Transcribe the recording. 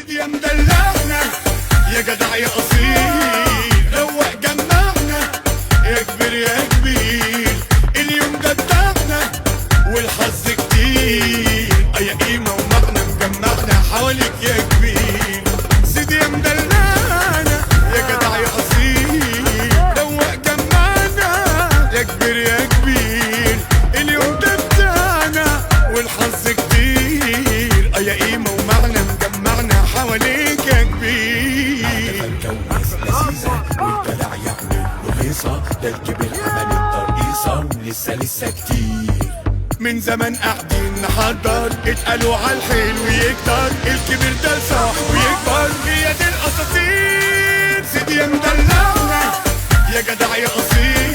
سيدي يا مدلعنا يا جدع يا اصيل، روق جمعنا يا كبير يا كبير، اليوم ده بتاعنا والحظ كتير، يا قيمة ومعنى مجمعنا حواليك يا كبير. سيدي يا مدلعنا يا جدع يا اصيل، روق جمعنا يا كبير يا كبير، اليوم ده بتاعنا والحظ كتير، يا قيمة ومعنى مجمعنا حواليك يا كبير. الجوز لذيذة والدلع يعمل له هيصة، ده الكبير عمل الترقيصة ولسه كتير. من زمان قاعدين نحضر، اتقالوا عالحلو يكتر، الكبير ده صح ويكبر، هي دي الاساطير. سيدي يا مدلعنا يا جدع يا اصيل،